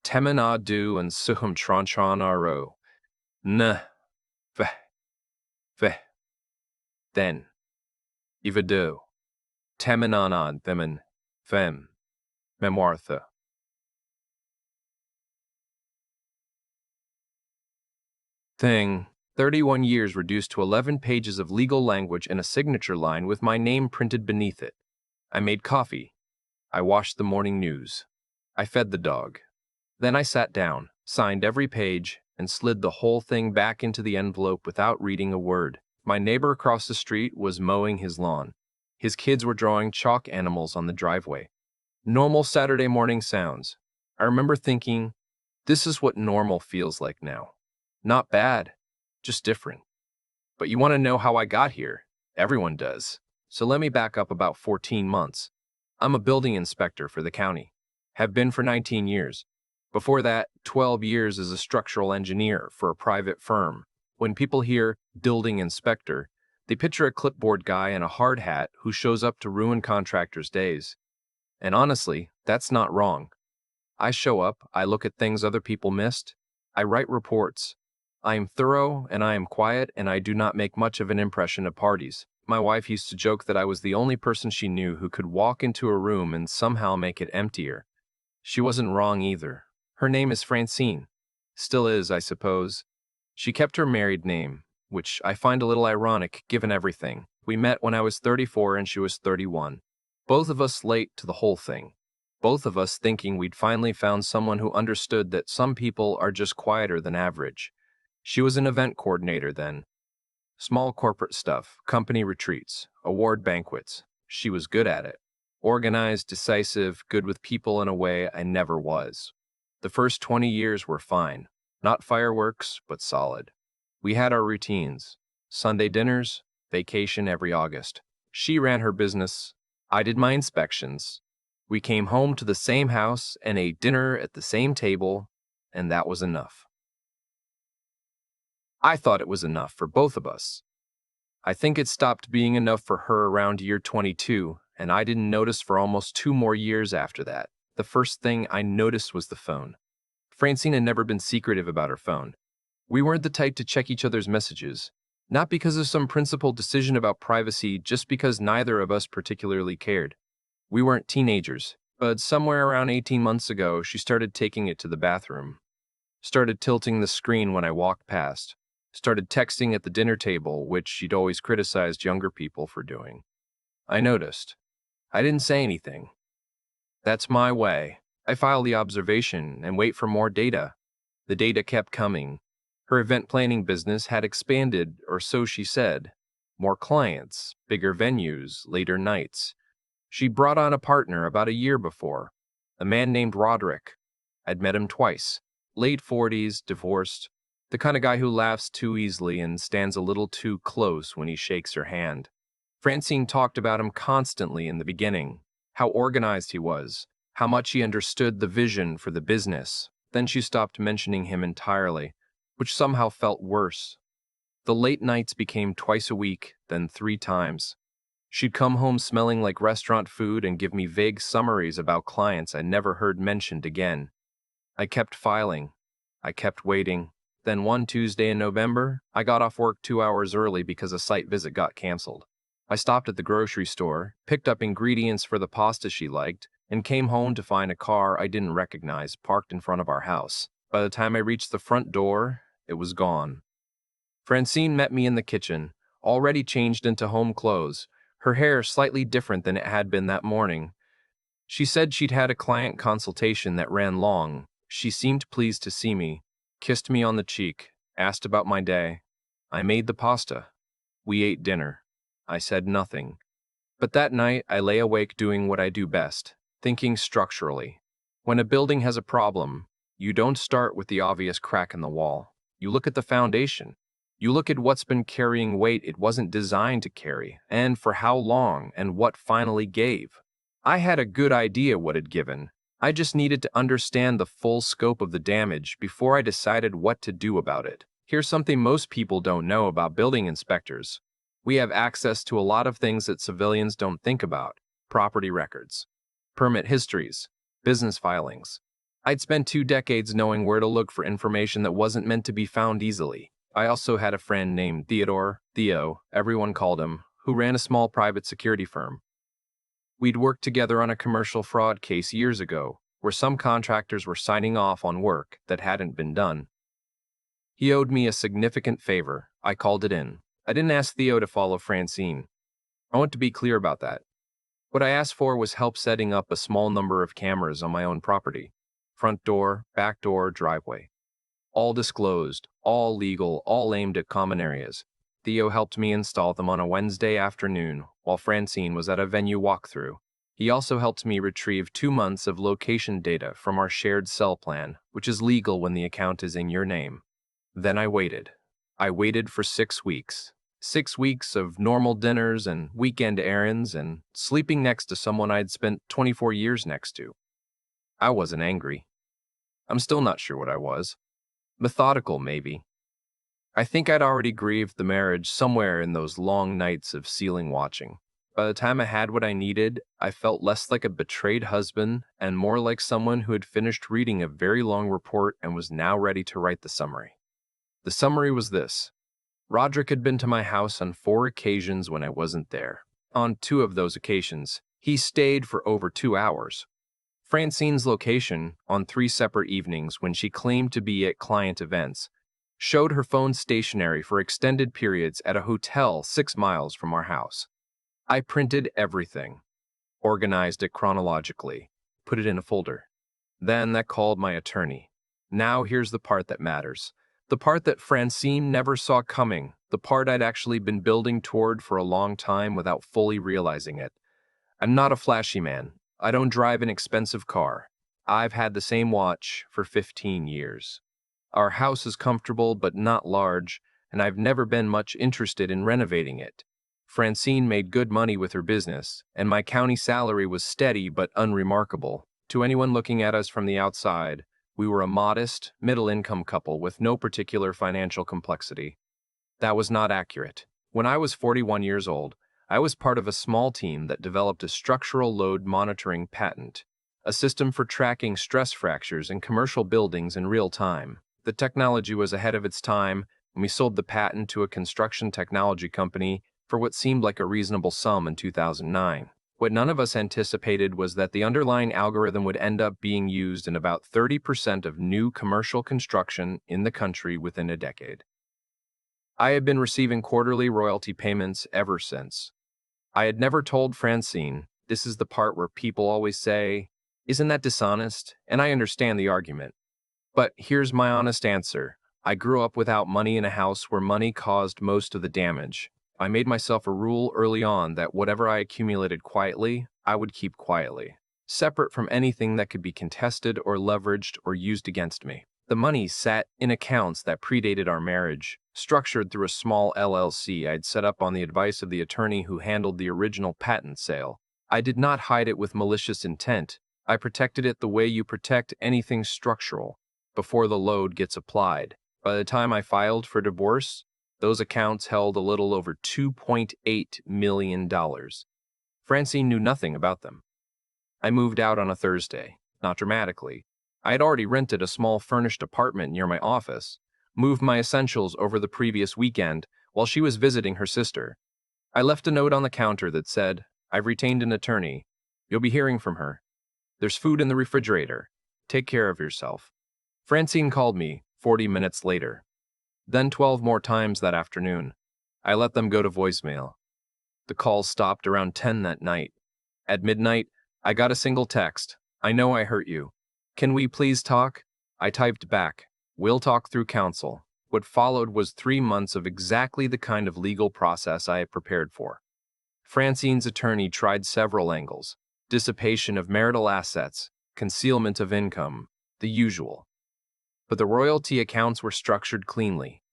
Temena du and suhum tronchon aro. N. V. V. Then. Ivadu. Temenanon themen. Fem. Memoirtha. Thing. 31 years reduced to 11 pages of legal language and a signature line with my name printed beneath it. I made coffee. I watched the morning news. I fed the dog. Then I sat down, signed every page, and slid the whole thing back into the envelope without reading a word. My neighbor across the street was mowing his lawn. His kids were drawing chalk animals on the driveway. Normal Saturday morning sounds. I remember thinking, this is what normal feels like now. Not bad, just different. But you want to know how I got here? Everyone does. So let me back up about 14 months. I'm a building inspector for the county. Have been for 19 years. Before that, 12 years as a structural engineer for a private firm. When people hear building inspector, they picture a clipboard guy in a hard hat who shows up to ruin contractors' days. And honestly, that's not wrong. I show up, I look at things other people missed, I write reports. I am thorough and I am quiet and I do not make much of an impression at parties. My wife used to joke that I was the only person she knew who could walk into a room and somehow make it emptier. She wasn't wrong either. Her name is Francine. Still is, I suppose. She kept her married name, which I find a little ironic given everything. We met when I was 34 and she was 31. Both of us late to the whole thing. Both of us thinking we'd finally found someone who understood that some people are just quieter than average. She was an event coordinator then. Small corporate stuff, company retreats, award banquets. She was good at it. Organized, decisive, good with people in a way I never was. The first 20 years were fine. Not fireworks, but solid. We had our routines. Sunday dinners, vacation every August. She ran her business. I did my inspections. We came home to the same house and ate dinner at the same table, and that was enough. I thought it was enough for both of us. I think it stopped being enough for her around year 22, and I didn't notice for almost 2 more years after that. The first thing I noticed was the phone. Francine had never been secretive about her phone. We weren't the type to check each other's messages, not because of some principled decision about privacy, just because neither of us particularly cared. We weren't teenagers, but somewhere around 18 months ago, she started taking it to the bathroom. Started tilting the screen when I walked past. Started texting at the dinner table, which she'd always criticized younger people for doing. I noticed. I didn't say anything. That's my way. I file the observation and wait for more data. The data kept coming. Her event planning business had expanded, or so she said. More clients, bigger venues, later nights. She brought on a partner about a year before, a man named Roderick. I'd met him twice. Late 40s, divorced. The kind of guy who laughs too easily and stands a little too close when he shakes her hand. Francine talked about him constantly in the beginning, how organized he was, how much he understood the vision for the business. Then she stopped mentioning him entirely, which somehow felt worse. The late nights became twice a week, then 3 times. She'd come home smelling like restaurant food and give me vague summaries about clients I never heard mentioned again. I kept filing. I kept waiting. Then one Tuesday in November, I got off work 2 hours early because a site visit got canceled. I stopped at the grocery store, picked up ingredients for the pasta she liked, and came home to find a car I didn't recognize parked in front of our house. By the time I reached the front door, it was gone. Francine met me in the kitchen, already changed into home clothes, her hair slightly different than it had been that morning. She said she'd had a client consultation that ran long. She seemed pleased to see me, kissed me on the cheek, asked about my day. I made the pasta. We ate dinner. I said nothing. But that night, I lay awake doing what I do best, thinking structurally. When a building has a problem, you don't start with the obvious crack in the wall. You look at the foundation. You look at what's been carrying weight it wasn't designed to carry, and for how long, and what finally gave. I had a good idea what had given. I just needed to understand the full scope of the damage before I decided what to do about it. Here's something most people don't know about building inspectors. We have access to a lot of things that civilians don't think about. Property records, permit histories, business filings. I'd spent 2 decades knowing where to look for information that wasn't meant to be found easily. I also had a friend named Theo, everyone called him, who ran a small private security firm. We'd worked together on a commercial fraud case years ago, where some contractors were signing off on work that hadn't been done. He owed me a significant favor. I called it in. I didn't ask Theo to follow Francine. I want to be clear about that. What I asked for was help setting up a small number of cameras on my own property. Front door, back door, driveway. All disclosed, all legal, all aimed at common areas. Theo helped me install them on a Wednesday afternoon while Francine was at a venue walkthrough. He also helped me retrieve 2 months of location data from our shared cell plan, which is legal when the account is in your name. Then I waited. I waited for 6 weeks. 6 weeks of normal dinners and weekend errands and sleeping next to someone I'd spent 24 years next to. I wasn't angry. I'm still not sure what I was. Methodical, maybe. I think I'd already grieved the marriage somewhere in those long nights of ceiling watching. By the time I had what I needed, I felt less like a betrayed husband and more like someone who had finished reading a very long report and was now ready to write the summary. The summary was this. Roderick had been to my house on 4 occasions when I wasn't there. On 2 of those occasions, he stayed for over 2 hours. Francine's location, on 3 separate evenings when she claimed to be at client events, showed her phone stationary for extended periods at a hotel 6 miles from our house. I printed everything, organized it chronologically, put it in a folder. Then I called my attorney. Now here's the part that matters. The part that Francine never saw coming, the part I'd actually been building toward for a long time without fully realizing it. I'm not a flashy man. I don't drive an expensive car. I've had the same watch for 15 years. Our house is comfortable but not large, and I've never been much interested in renovating it. Francine made good money with her business, and my county salary was steady but unremarkable. To anyone looking at us from the outside, we were a modest, middle-income couple with no particular financial complexity. That was not accurate. When I was 41 years old, I was part of a small team that developed a structural load monitoring patent, a system for tracking stress fractures in commercial buildings in real time. The technology was ahead of its time, and we sold the patent to a construction technology company for what seemed like a reasonable sum in 2009. What none of us anticipated was that the underlying algorithm would end up being used in about 30% of new commercial construction in the country within a decade. I had been receiving quarterly royalty payments ever since. I had never told Francine. This is the part where people always say, "Isn't that dishonest?" And I understand the argument. But here's my honest answer. I grew up without money in a house where money caused most of the damage. I made myself a rule early on that whatever I accumulated quietly, I would keep quietly, separate from anything that could be contested or leveraged or used against me. The money sat in accounts that predated our marriage, structured through a small LLC I'd set up on the advice of the attorney who handled the original patent sale. I did not hide it with malicious intent. I protected it the way you protect anything structural, before the load gets applied. By the time I filed for divorce, those accounts held a little over $2.8 million. Francine knew nothing about them. I moved out on a Thursday, not dramatically. I had already rented a small furnished apartment near my office, moved my essentials over the previous weekend while she was visiting her sister. I left a note on the counter that said, "I've retained an attorney. You'll be hearing from her. There's food in the refrigerator. Take care of yourself." Francine called me 40 minutes later. Then 12 more times that afternoon. I let them go to voicemail. The calls stopped around 10 that night. At midnight, I got a single text. "I know I hurt you. Can we please talk?" I typed back, "We'll talk through counsel." What followed was 3 months of exactly the kind of legal process I had prepared for. Francine's attorney tried several angles: dissipation of marital assets, concealment of income, the usual. But the royalty accounts were structured cleanly.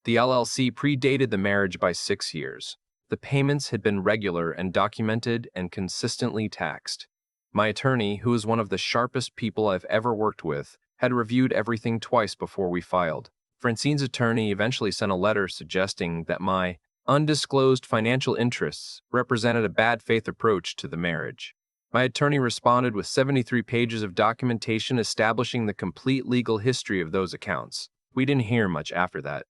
The LLC predated the marriage by 6 years. The payments had been regular and documented and consistently taxed. My attorney, who is one of the sharpest people I've ever worked with, had reviewed everything twice before we filed. Francine's attorney eventually sent a letter suggesting that my undisclosed financial interests represented a bad faith approach to the marriage. My attorney responded with 73 pages of documentation establishing the complete legal history of those accounts. We didn't hear much after that.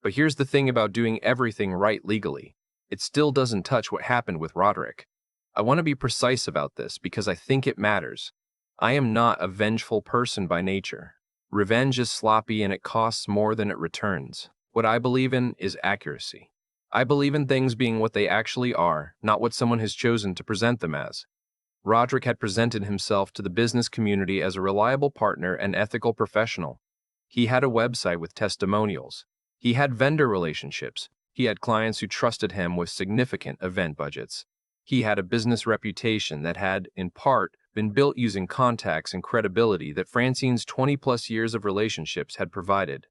But here's the thing about doing everything right legally. It still doesn't touch what happened with Roderick. I want to be precise about this because I think it matters. I am not a vengeful person by nature. Revenge is sloppy and it costs more than it returns. What I believe in is accuracy. I believe in things being what they actually are, not what someone has chosen to present them as. Roderick had presented himself to the business community as a reliable partner and ethical professional. He had a website with testimonials. He had vendor relationships. He had clients who trusted him with significant event budgets. He had a business reputation that had, in part, been built using contacts and credibility that Francine's 20-plus years of relationships had provided.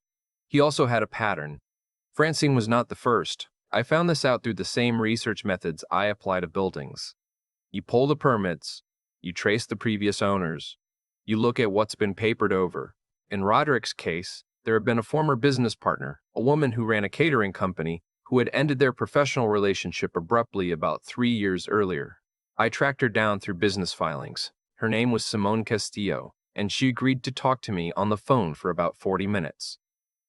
He also had a pattern. Francine was not the first. I found this out through the same research methods I apply to buildings. You pull the permits, you trace the previous owners, you look at what's been papered over. In Roderick's case, there had been a former business partner, a woman who ran a catering company, who had ended their professional relationship abruptly about 3 years earlier. I tracked her down through business filings. Her name was Simone Castillo, and she agreed to talk to me on the phone for about 40 minutes.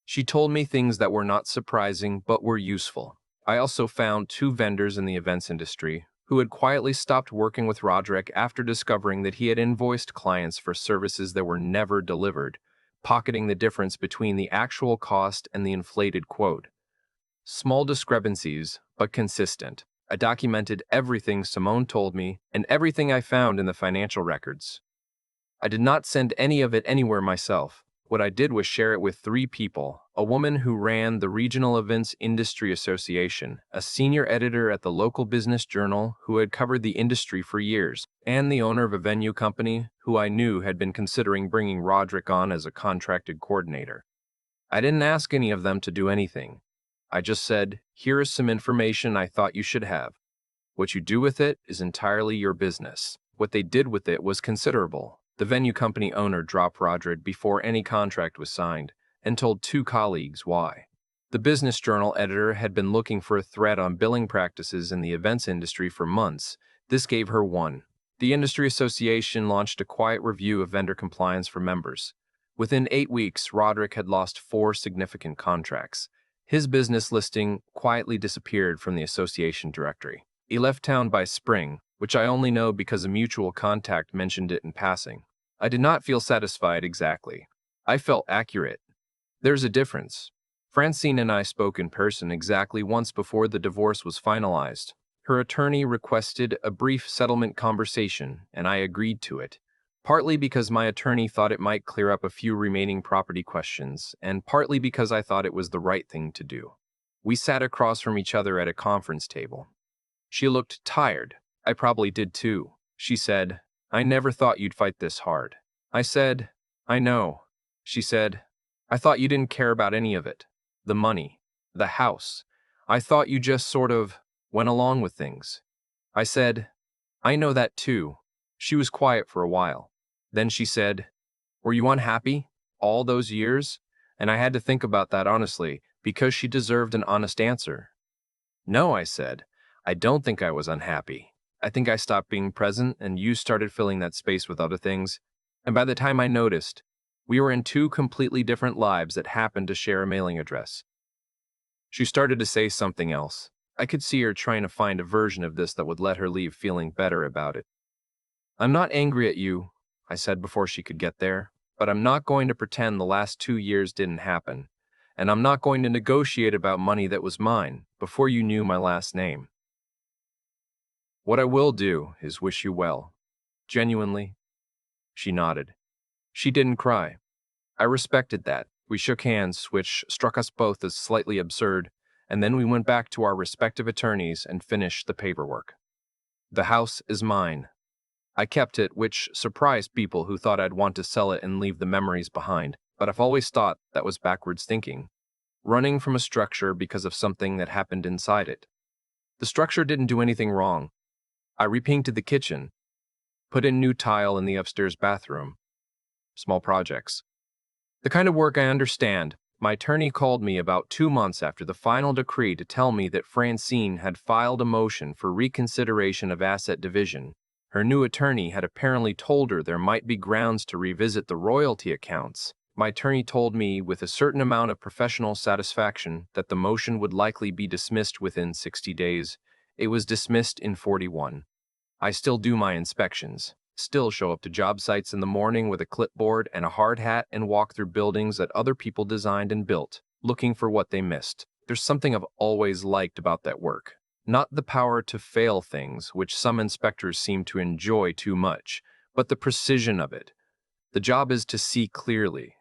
She told me things that were not surprising but were useful. I also found 2 vendors in the events industry who had quietly stopped working with Roderick after discovering that he had invoiced clients for services that were never delivered, pocketing the difference between the actual cost and the inflated quote. Small discrepancies, but consistent. I documented everything Simone told me and everything I found in the financial records. I did not send any of it anywhere myself. What I did was share it with 3 people, a woman who ran the Regional Events Industry Association, a senior editor at the local business journal who had covered the industry for years, and the owner of a venue company who I knew had been considering bringing Roderick on as a contracted coordinator. I didn't ask any of them to do anything. I just said, here is some information I thought you should have. What you do with it is entirely your business. What they did with it was considerable. The venue company owner dropped Roderick before any contract was signed and told 2 colleagues why. The business journal editor had been looking for a thread on billing practices in the events industry for months. This gave her one. The industry association launched a quiet review of vendor compliance for members. Within 8 weeks, Roderick had lost 4 significant contracts. His business listing quietly disappeared from the association directory. He left town by spring, which I only know because a mutual contact mentioned it in passing. I did not feel satisfied exactly. I felt accurate. There's a difference. Francine and I spoke in person exactly once before the divorce was finalized. Her attorney requested a brief settlement conversation, and I agreed to it, partly because my attorney thought it might clear up a few remaining property questions, and partly because I thought it was the right thing to do. We sat across from each other at a conference table. She looked tired. I probably did too. She said, I never thought you'd fight this hard. I said, I know. She said, I thought you didn't care about any of it. The money, the house. I thought you just sort of went along with things. I said, I know that too. She was quiet for a while. Then she said, were you unhappy all those years? And I had to think about that honestly, because she deserved an honest answer. No, I said. I don't think I was unhappy. I think I stopped being present and you started filling that space with other things. And by the time I noticed, we were in 2 completely different lives that happened to share a mailing address. She started to say something else. I could see her trying to find a version of this that would let her leave feeling better about it. I'm not angry at you, I said before she could get there, but I'm not going to pretend the last 2 years didn't happen. And I'm not going to negotiate about money that was mine before you knew my last name. What I will do is wish you well. Genuinely. She nodded. She didn't cry. I respected that. We shook hands, which struck us both as slightly absurd, and then we went back to our respective attorneys and finished the paperwork. The house is mine. I kept it, which surprised people who thought I'd want to sell it and leave the memories behind, but I've always thought that was backwards thinking. Running from a structure because of something that happened inside it. The structure didn't do anything wrong. I repainted the kitchen, put in new tile in the upstairs bathroom. Small projects. The kind of work I understand. My attorney called me about 2 months after the final decree to tell me that Francine had filed a motion for reconsideration of asset division. Her new attorney had apparently told her there might be grounds to revisit the royalty accounts. My attorney told me with a certain amount of professional satisfaction that the motion would likely be dismissed within 60 days. It was dismissed in 41. I still do my inspections, still show up to job sites in the morning with a clipboard and a hard hat and walk through buildings that other people designed and built, looking for what they missed. There's something I've always liked about that work. Not the power to fail things, which some inspectors seem to enjoy too much, but the precision of it. The job is to see clearly,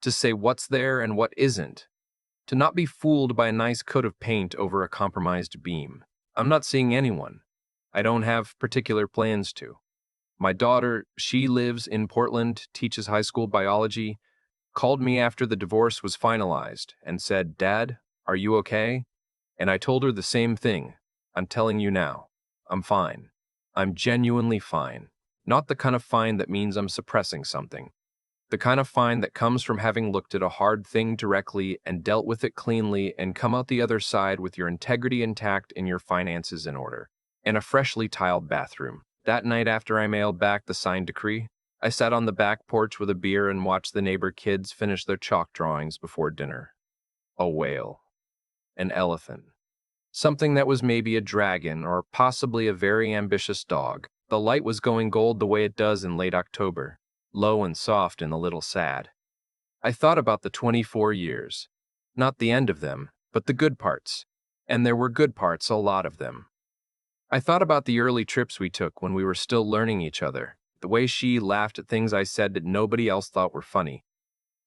to say what's there and what isn't, to not be fooled by a nice coat of paint over a compromised beam. I'm not seeing anyone. I don't have particular plans to. My daughter, she lives in Portland, teaches high school biology, called me after the divorce was finalized and said, "Dad, are you okay?" And I told her the same thing. I'm telling you now, I'm fine. I'm genuinely fine. Not the kind of fine that means I'm suppressing something. The kind of fine that comes from having looked at a hard thing directly and dealt with it cleanly and come out the other side with your integrity intact and your finances in order. And a freshly tiled bathroom. That night after I mailed back the signed decree, I sat on the back porch with a beer and watched the neighbor kids finish their chalk drawings before dinner. A whale. An elephant. Something that was maybe a dragon or possibly a very ambitious dog. The light was going gold the way it does in late October, low and soft and a little sad. I thought about the 24 years. Not the end of them, but the good parts. And there were good parts, a lot of them. I thought about the early trips we took when we were still learning each other, the way she laughed at things I said that nobody else thought were funny.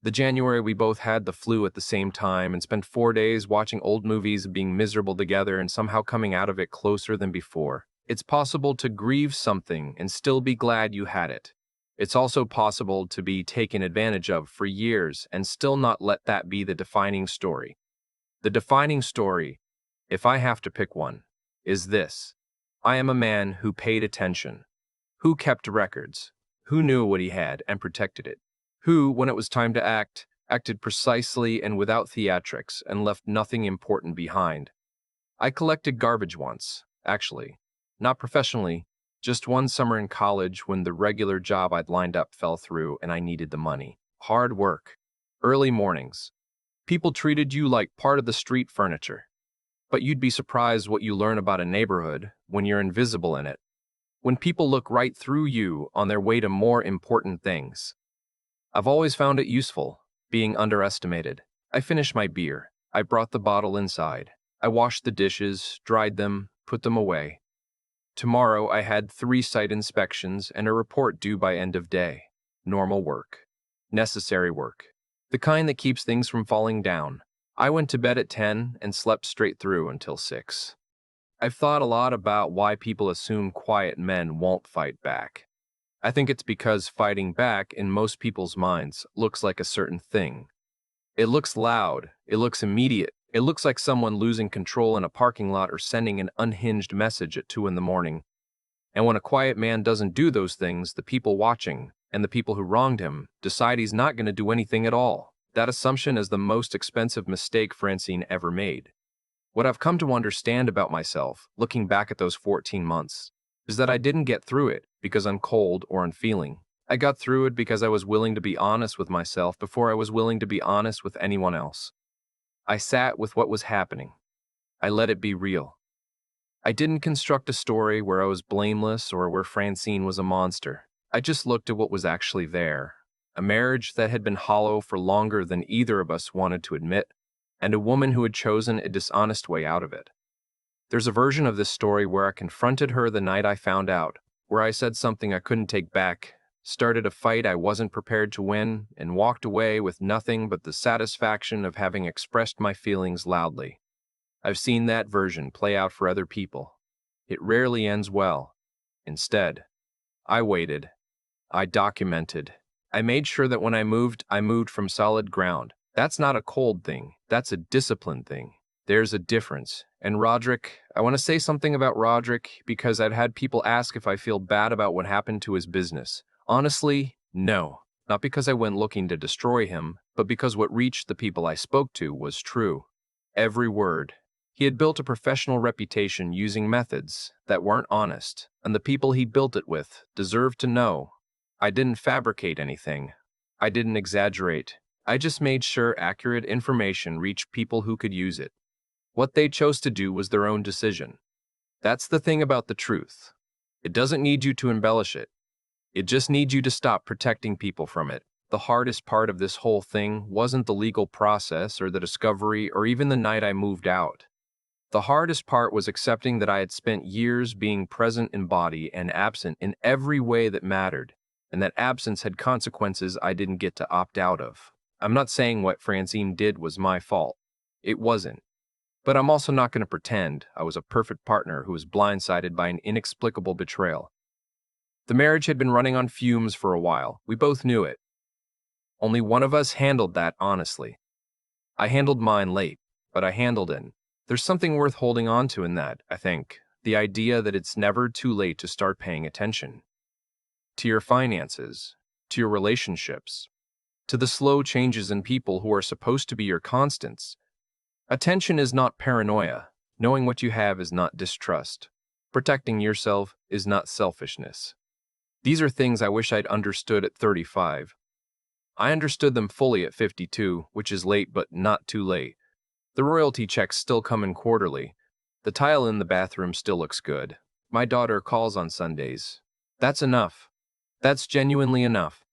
The January we both had the flu at the same time and spent 4 days watching old movies, being miserable together and somehow coming out of it closer than before. It's possible to grieve something and still be glad you had it. It's also possible to be taken advantage of for years and still not let that be the defining story. The defining story, if I have to pick one, is this. I am a man who paid attention, who kept records, who knew what he had and protected it, who, when it was time to act, acted precisely and without theatrics and left nothing important behind. I collected garbage once, actually. Not professionally, just one summer in college when the regular job I'd lined up fell through and I needed the money. Hard work. Early mornings. People treated you like part of the street furniture. But you'd be surprised what you learn about a neighborhood when you're invisible in it. When people look right through you on their way to more important things. I've always found it useful, being underestimated. I finished my beer. I brought the bottle inside. I washed the dishes, dried them, put them away. Tomorrow I had 3 site inspections and a report due by end of day. Normal work. Necessary work. The kind that keeps things from falling down. I went to bed at 10 and slept straight through until 6. I've thought a lot about why people assume quiet men won't fight back. I think it's because fighting back in most people's minds looks like a certain thing. It looks loud, it looks immediate, it looks like someone losing control in a parking lot or sending an unhinged message at 2 in the morning. And when a quiet man doesn't do those things, the people watching, and the people who wronged him, decide he's not going to do anything at all. That assumption is the most expensive mistake Francine ever made. What I've come to understand about myself, looking back at those 14 months, is that I didn't get through it because I'm cold or unfeeling. I got through it because I was willing to be honest with myself before I was willing to be honest with anyone else. I sat with what was happening. I let it be real. I didn't construct a story where I was blameless or where Francine was a monster. I just looked at what was actually there. A marriage that had been hollow for longer than either of us wanted to admit, and a woman who had chosen a dishonest way out of it. There's a version of this story where I confronted her the night I found out, where I said something I couldn't take back, started a fight I wasn't prepared to win, and walked away with nothing but the satisfaction of having expressed my feelings loudly. I've seen that version play out for other people. It rarely ends well. Instead, I waited. I documented. I made sure that when I moved from solid ground. That's not a cold thing. That's a disciplined thing. There's a difference. And Roderick, I want to say something about Roderick because I've had people ask if I feel bad about what happened to his business. Honestly, no. Not because I went looking to destroy him, but because what reached the people I spoke to was true. Every word. He had built a professional reputation using methods that weren't honest, and the people he built it with deserved to know. I didn't fabricate anything. I didn't exaggerate. I just made sure accurate information reached people who could use it. What they chose to do was their own decision. That's the thing about the truth. It doesn't need you to embellish it. It just needs you to stop protecting people from it. The hardest part of this whole thing wasn't the legal process or the discovery or even the night I moved out. The hardest part was accepting that I had spent years being present in body and absent in every way that mattered, and that absence had consequences I didn't get to opt out of. I'm not saying what Francine did was my fault. It wasn't. But I'm also not going to pretend I was a perfect partner who was blindsided by an inexplicable betrayal. The marriage had been running on fumes for a while. We both knew it. Only one of us handled that honestly. I handled mine late, but I handled it. There's something worth holding on to in that, I think. The idea that it's never too late to start paying attention. To your finances, to your relationships, to the slow changes in people who are supposed to be your constants. Attention is not paranoia. Knowing what you have is not distrust. Protecting yourself is not selfishness. These are things I wish I'd understood at 35. I understood them fully at 52, which is late but not too late. The royalty checks still come in quarterly. The tile in the bathroom still looks good. My daughter calls on Sundays. That's enough. That's genuinely enough.